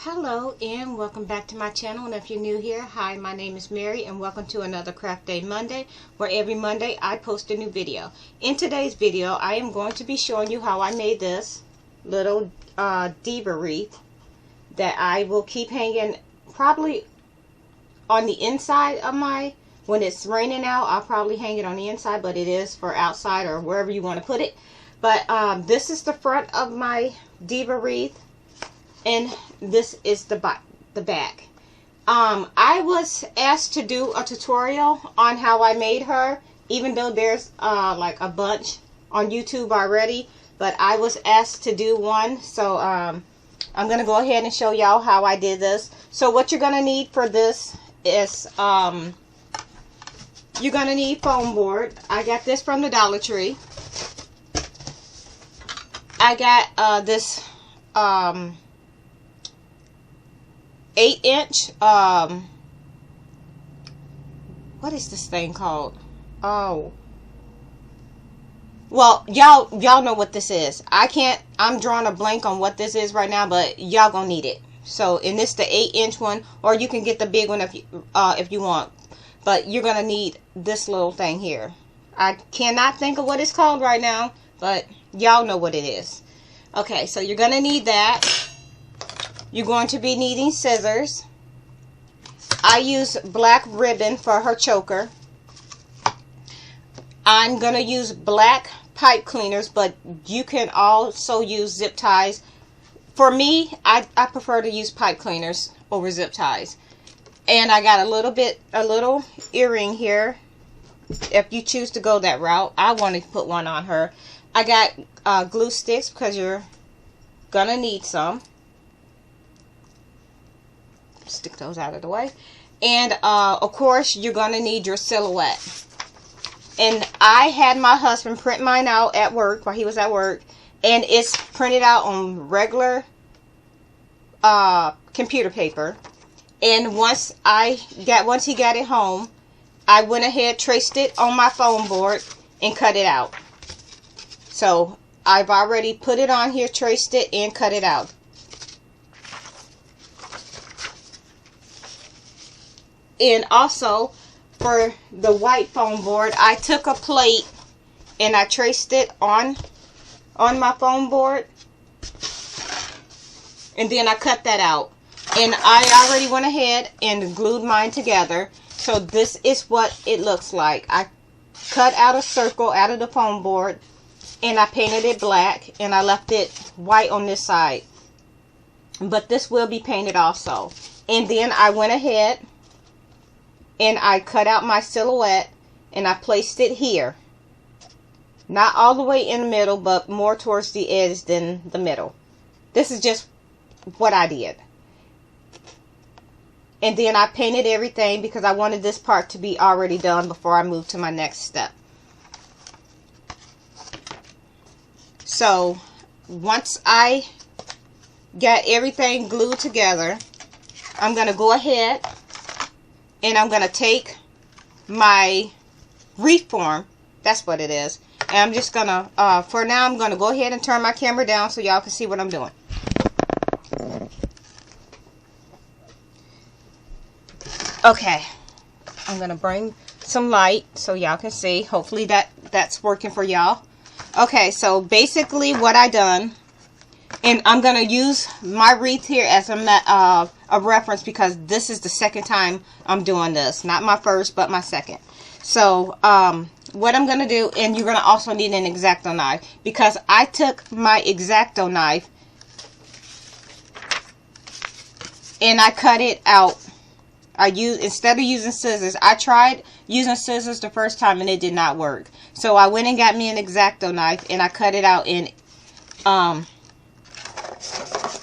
Hello and welcome back to my channel, and if you're new here, hi, my name is Mary and welcome to another Craft Day Monday, where every Monday I post a new video. In today's video I am going to be showing you how I made this little Diva wreath that I will keep hanging probably on the inside of my, when it's raining out I'll probably hang it on the inside, but it is for outside or wherever you want to put it. But this is the front of my Diva wreath. And this is the back. I was asked to do a tutorial on how I made her, even though there's like a bunch on YouTube already, but I was asked to do one, so I'm gonna go ahead and show y'all how I did this. So what you're gonna need for this is you're gonna need foam board. I got this from the Dollar Tree. I got this 8-inch what is this thing called? Oh, well, y'all know what this is. I'm drawing a blank on what this is right now, but y'all gonna need it. So, and this the 8-inch one, or you can get the big one if you want, but you're gonna need this little thing here. I cannot think of what it's called right now, but y'all know what it is. Okay, so you're gonna need that. You're going to be needing scissors. I use black ribbon for her choker. I'm going to use black pipe cleaners, but you can also use zip ties. For me, I prefer to use pipe cleaners over zip ties. And I got a little earring here. If you choose to go that route, I want to put one on her. I got glue sticks because you're going to need some. Stick those out of the way. And of course you're going to need your silhouette. And I had my husband print mine out at work while he was at work, and it's printed out on regular computer paper. And once he got it home, I went ahead, traced it on my foam board and cut it out. So I've already put it on here, traced it, and cut it out. And also, for the white foam board, I took a plate and I traced it on my foam board. And then I cut that out. And I already went ahead and glued mine together. So this is what it looks like. I cut out a circle out of the foam board and I painted it black. And I left it white on this side. But this will be painted also. And then I went ahead and I cut out my silhouette and I placed it here. Not all the way in the middle, but more towards the edge than the middle. This is just what I did. And then I painted everything because I wanted this part to be already done before I move to my next step. So once I got everything glued together, I'm going to go ahead and I'm going to take my wreath form, that's what it is, and I'm just going to, for now, I'm going to go ahead and turn my camera down so y'all can see what I'm doing. Okay, I'm going to bring some light so y'all can see. Hopefully that's working for y'all. Okay, so basically what I done, and I'm going to use my wreath here as a reference because this is the second time I'm doing this. Not my first, but my second. So, what I'm going to do, and you're going to also need an X-Acto knife, because I took my X-Acto knife and I cut it out. Instead of using scissors, I tried using scissors the first time and it did not work. So I went and got me an X-Acto knife and I cut it out, and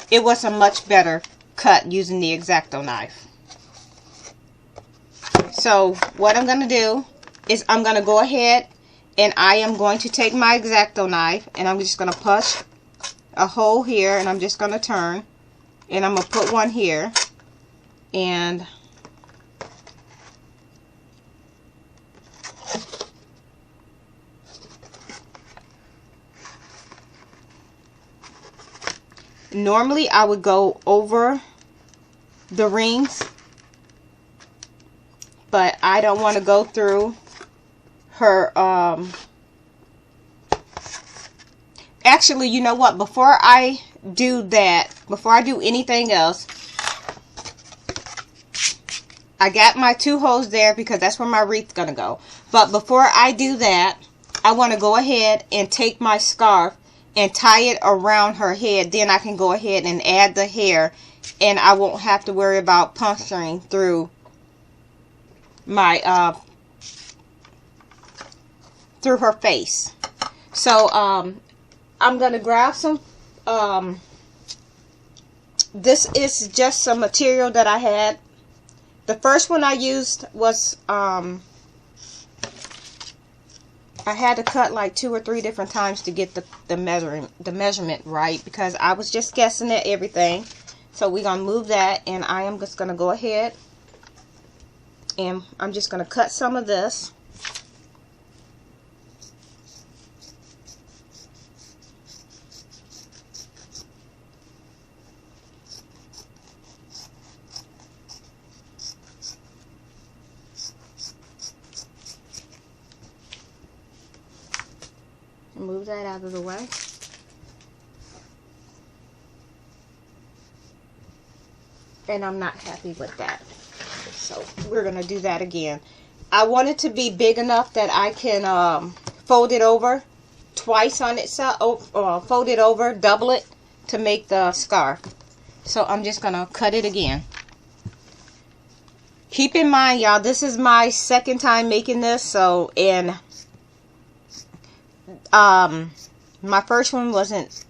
it was a much better cut using the X-Acto knife. So what I'm going to do is I'm going to go ahead and I am going to take my X-Acto knife and I'm just going to push a hole here, and I'm just going to turn, and I'm going to put one here, and normally I would go over the rings, but I don't want to go through her, actually, you know what, before I do that, before I do anything else, I got my 2 holes there because that's where my wreath's gonna go. But before I do that, I want to go ahead and take my scarf and tie it around her head. Then I can go ahead and add the hair, and I won't have to worry about puncturing through my through her face. So I'm gonna grab some, this is just some material that I had. The first one I used was, I had to cut like 2 or 3 different times to get the measurement right, because I was just guessing at everything. So we're gonna move that, and I am just gonna go ahead and I'm just gonna cut some of this. Move that out of the way. And I'm not happy with that. So we're going to do that again. I want it to be big enough that I can fold it over twice on itself. Fold it over, double it to make the scarf. So I'm just going to cut it again. Keep in mind, y'all, this is my second time making this. So, and my first one wasn't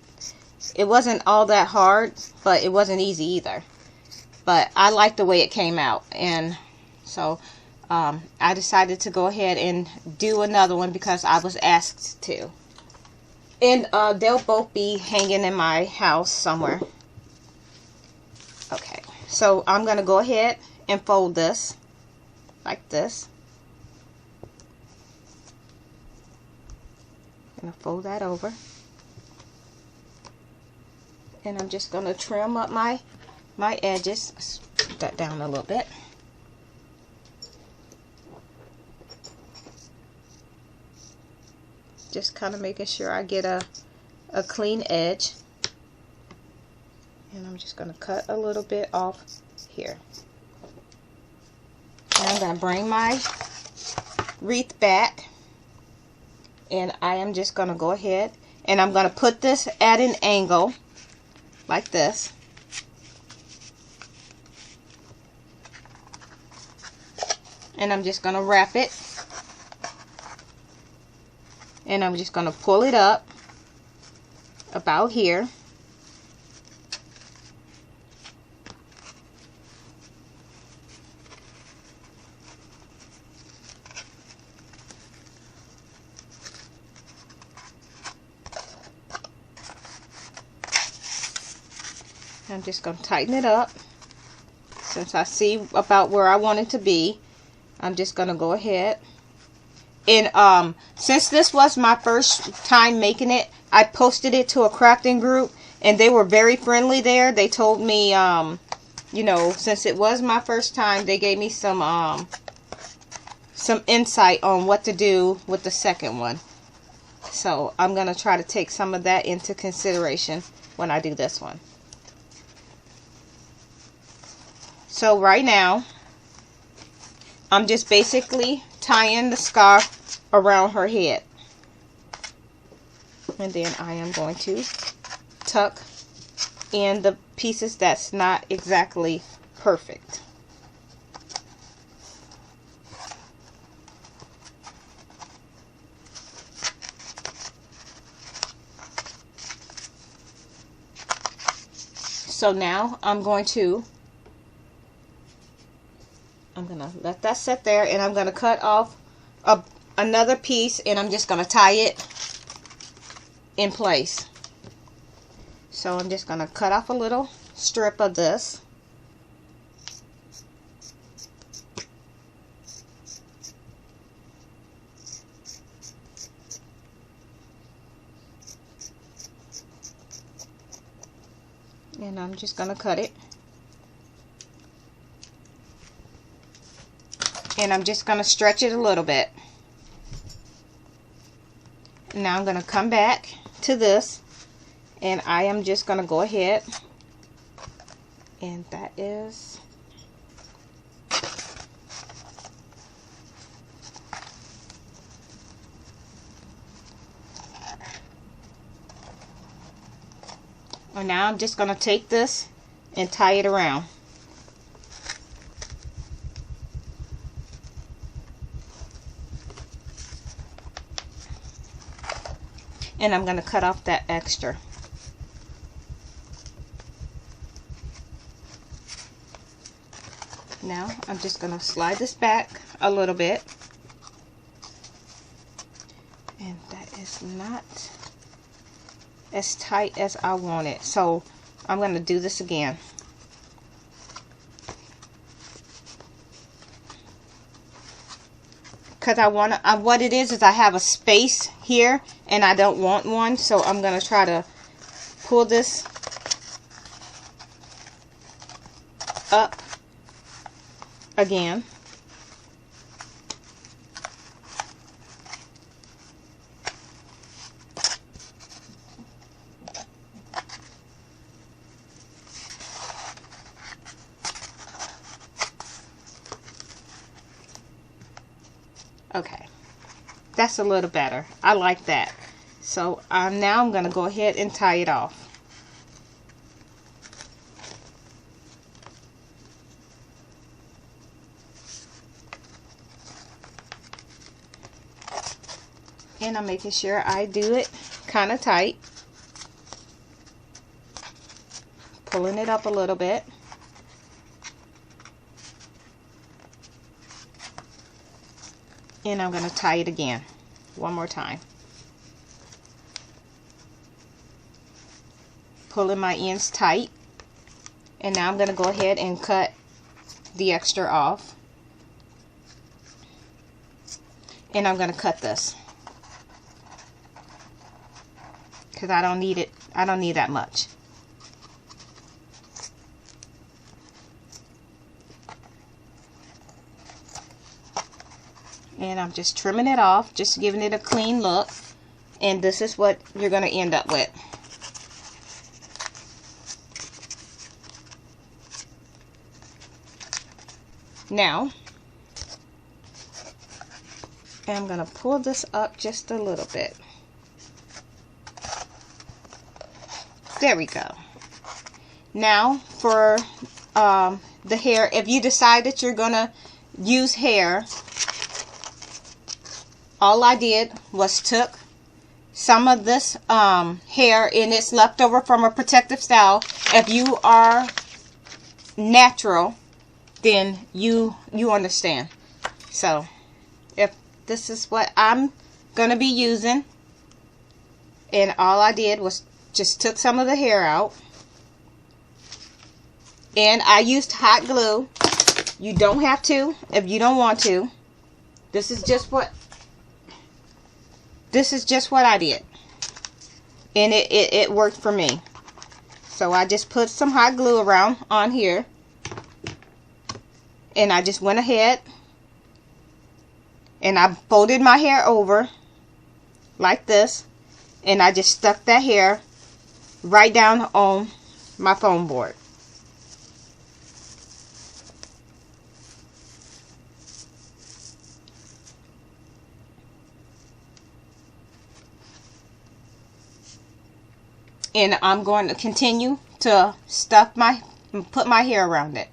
all that hard, but it wasn't easy either. But I like the way it came out, and so I decided to go ahead and do another one because I was asked to. And they'll both be hanging in my house somewhere. Okay, so I'm going to go ahead and fold this like this. I'm going to fold that over. And I'm just going to trim up my edges. Put that down a little bit. Just kind of making sure I get a clean edge. And I'm just going to cut a little bit off here. And I'm going to bring my wreath back. And I am just going to go ahead and I'm going to put this at an angle like this. And I'm just going to wrap it. And I'm just going to pull it up about here. I'm just going to tighten it up. Since I see about where I want it to be, I'm just going to go ahead. And since this was my first time making it, I posted it to a crafting group, and they were very friendly there. They told me, you know, since it was my first time, they gave me some insight on what to do with the second one. So I'm going to try to take some of that into consideration when I do this one. So right now, I'm just basically tying the scarf around her head. And then I am going to tuck in the pieces that's not exactly perfect. So now I'm going to let that sit there, and I'm going to cut off another piece, and I'm just going to tie it in place. So I'm just going to cut off a little strip of this. And I'm just going to cut it. And I'm just going to stretch it a little bit. Now I'm going to come back to this, and I am just going to go ahead, and that is and now I'm just going to take this and tie it around. And I'm going to cut off that extra. Now I'm just going to slide this back a little bit. And that is not as tight as I want it. So I'm going to do this again. Because I want to, what it is I have a space here and I don't want one, so I'm going to try to pull this up again. Okay, that's a little better. I like that. So now I'm going to go ahead and tie it off. And I'm making sure I do it kind of tight. Pulling it up a little bit. And I'm going to tie it again one more time. Pulling my ends tight. And now I'm going to go ahead and cut the extra off. And I'm going to cut this, because I don't need it. I don't need that much. And I'm just trimming it off, just giving it a clean look. And this is what you're going to end up with. Now, I'm going to pull this up just a little bit. There we go. Now, for the hair, if you decide that you're going to use hair, all I did was took some of this hair, and it's left over from a protective style. If you are natural, then you understand. So if this is what I'm going to be using, and all I did was just took some of the hair out, and I used hot glue. You don't have to if you don't want to. This is just what I did, and it worked for me. So I just put some hot glue around on here, and I just went ahead and I folded my hair over like this, and I just stuck that hair right down on my foam board. And I'm going to continue to put my hair around it.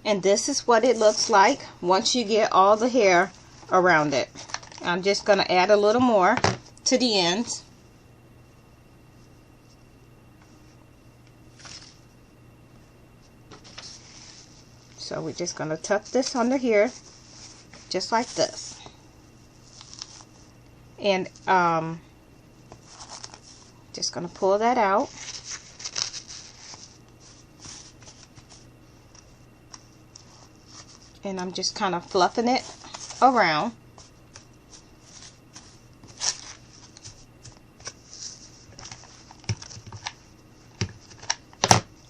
And this is what it looks like once you get all the hair around it. I'm just going to add a little more to the ends. So we're just going to tuck this under here, just like this. And just going to pull that out. And I'm just kind of fluffing it around.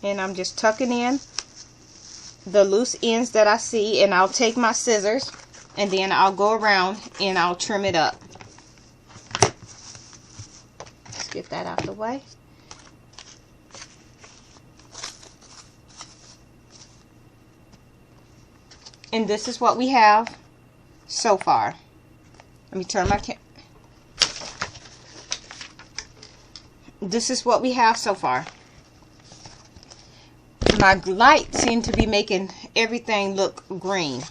And I'm just tucking in the loose ends that I see, and I'll take my scissors and then I'll go around and I'll trim it up. Let's get that out of the way. And this is what we have so far. Let me turn my camera. This is what we have so far. My light seemed to be making everything look green.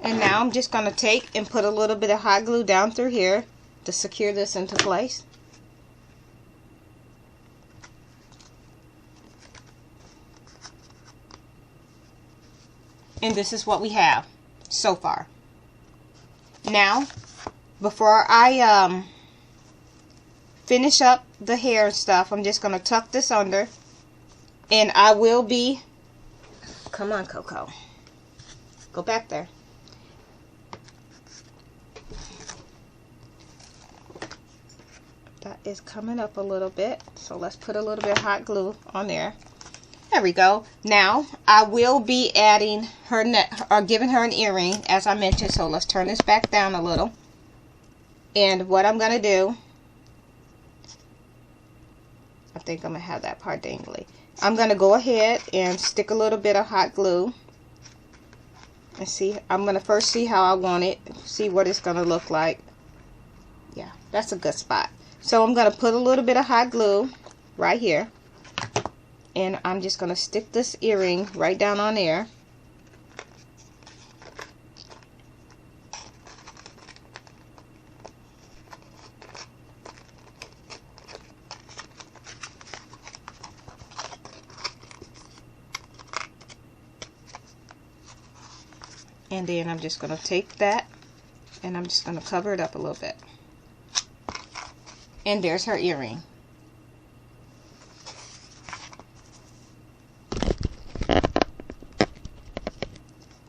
And now I'm just going to take and put a little bit of hot glue down through here to secure this into place. And this is what we have so far. Now, before I finish up the hair and stuff, I'm just going to tuck this under. And I will be... Come on, Coco. Go back there. That is coming up a little bit. So let's put a little bit of hot glue on there. There we go. Now, I will be adding her neck, or giving her an earring, as I mentioned. So let's turn this back down a little. And what I'm going to do, I think I'm going to have that part dangly. I'm going to go ahead and stick a little bit of hot glue. And see, I'm going to first see how I want it. See what it's going to look like. Yeah, that's a good spot. So I'm going to put a little bit of hot glue right here. And I'm just going to stick this earring right down on there. And then I'm just going to take that and I'm just going to cover it up a little bit. And there's her earring.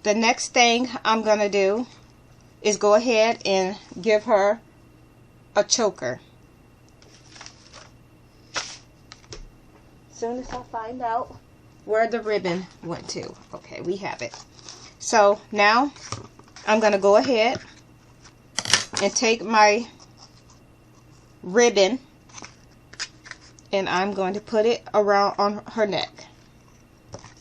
The next thing I'm going to do is go ahead and give her a choker. As soon as I find out where the ribbon went to. Okay, we have it. So now I'm going to go ahead and take my ribbon and I'm going to put it around on her neck.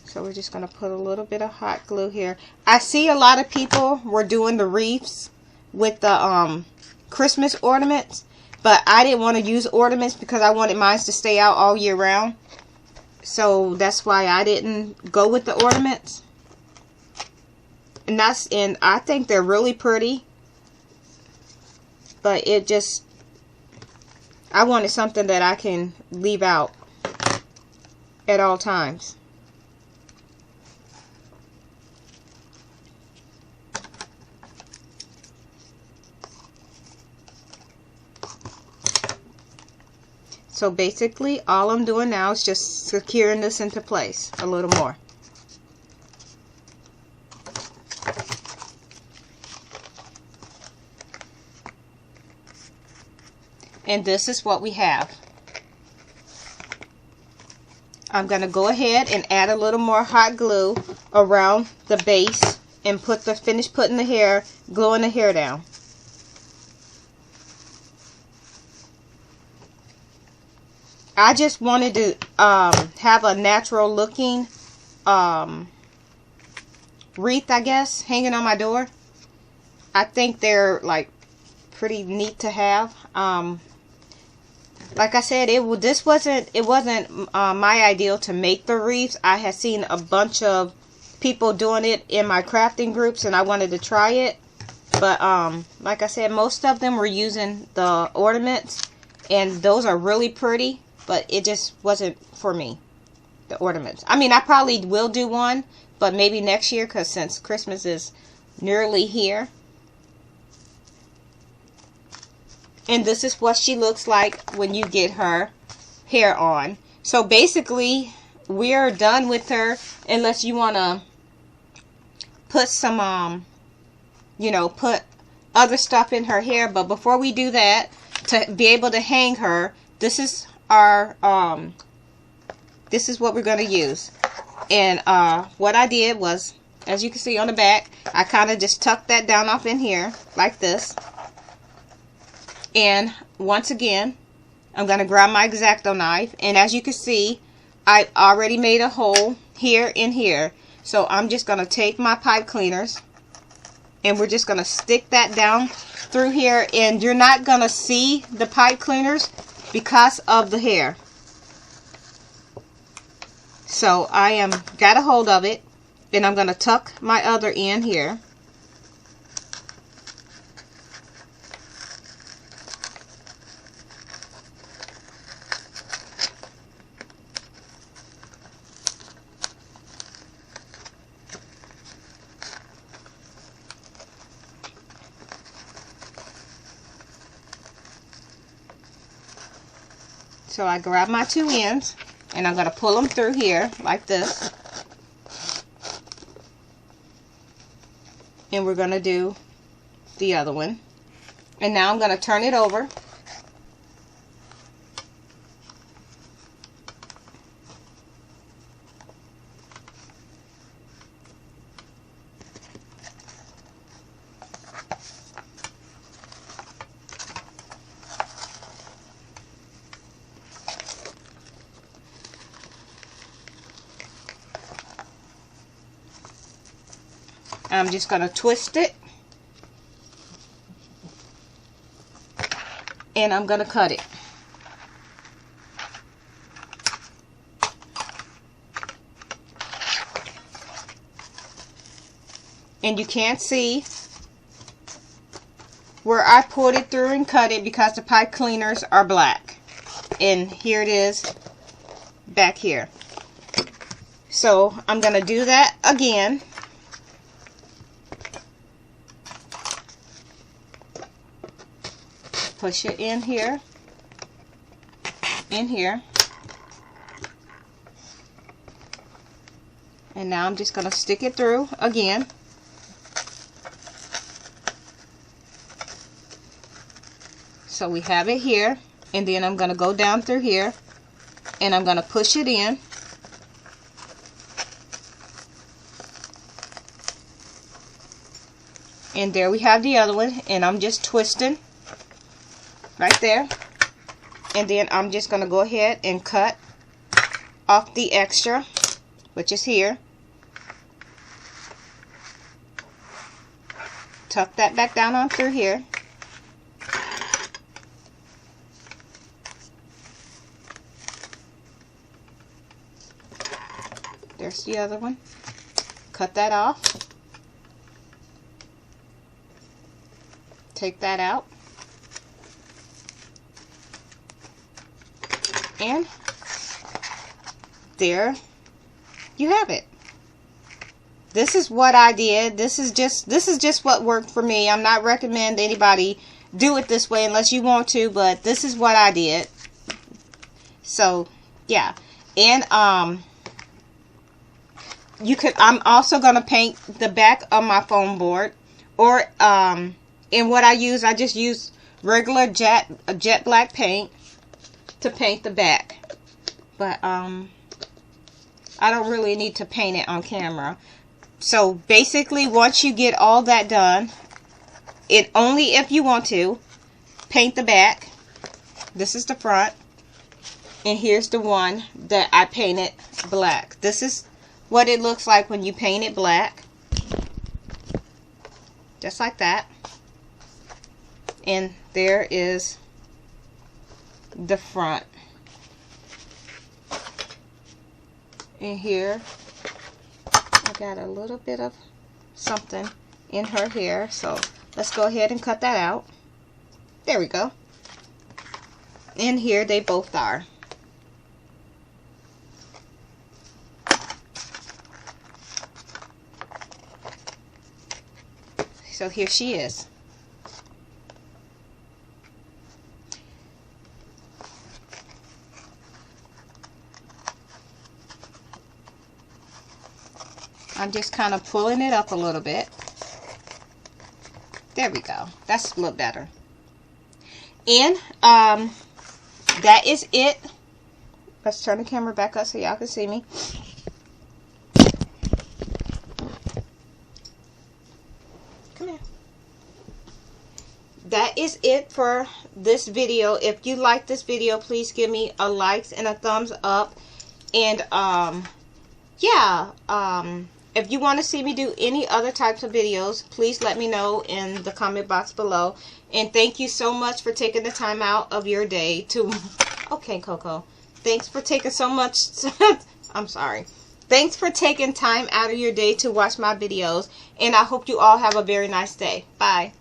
So we're just going to put a little bit of hot glue here. I see a lot of people were doing the wreaths with the Christmas ornaments, but I didn't want to use ornaments because I wanted mine to stay out all year round. So that's why I didn't go with the ornaments. And I think they're really pretty, but it just, I wanted something that I can leave out at all times. So basically all I'm doing now is just securing this into place a little more. And this is what we have. I'm going to go ahead and add a little more hot glue around the base and finish putting the hair, gluing the hair down. I just wanted to have a natural looking wreath, I guess, hanging on my door. I think they're like pretty neat to have. Like I said, it wasn't my ideal to make the wreaths. I had seen a bunch of people doing it in my crafting groups, and I wanted to try it. But like I said, most of them were using the ornaments, and those are really pretty. But it just wasn't for me, the ornaments. I mean, I probably will do one, but maybe next year, because since Christmas is nearly here. And this is what she looks like when you get her hair on. So basically, we're done with her, unless you want to put some, you know, put other stuff in her hair. But before we do that, to be able to hang her, this is our this is what we're going to use. And what I did was, as you can see on the back, I kind of just tucked that down off in here like this. And once again, I'm going to grab my X-Acto knife, and as you can see, I already made a hole here and here. So I'm just going to take my pipe cleaners, and we're just going to stick that down through here, and you're not going to see the pipe cleaners because of the hair. So I am got a hold of it, and I'm going to tuck my other end here. So I grab my two ends, and I'm going to pull them through here like this. And we're going to do the other one. And now I'm going to turn it over. I'm just going to twist it, and I'm going to cut it. And you can't see where I pulled it through and cut it because the pipe cleaners are black. And here it is back here. So I'm going to do that again. Push it in here, and now I'm just going to stick it through again. So we have it here, and then I'm going to go down through here, and I'm going to push it in. And there we have the other one, and I'm just twisting right there, and then I'm just going to go ahead and cut off the extra, which is here. Tuck that back down on through here. There's the other one. Cut that off. Take that out. And there you have it. This is what I did. This is just what worked for me. I'm not recommending anybody do it this way unless you want to, but this is what I did. So yeah. And I'm also gonna paint the back of my foam board, or and what I just use regular jet black paint to paint the back, but I don't really need to paint it on camera. So basically, once you get all that done, it only if you want to paint the back. This is the front, and here's the one that I painted black. This is what it looks like when you paint it black, just like that. And there is the front. And here I got a little bit of something in her hair, so let's go ahead and cut that out. There we go. And here they both are. So here she is. I'm just kind of pulling it up a little bit. There we go. That's a little better. And that is it. Let's turn the camera back up so y'all can see me. Come here. That is it for this video. If you like this video, please give me a like and a thumbs up. And yeah, if you want to see me do any other types of videos, please let me know in the comment box below. And thank you so much for taking the time out of your day to... Okay, Coco. Thanks for taking so much... I'm sorry. Thanks for taking time out of your day to watch my videos. And I hope you all have a very nice day. Bye.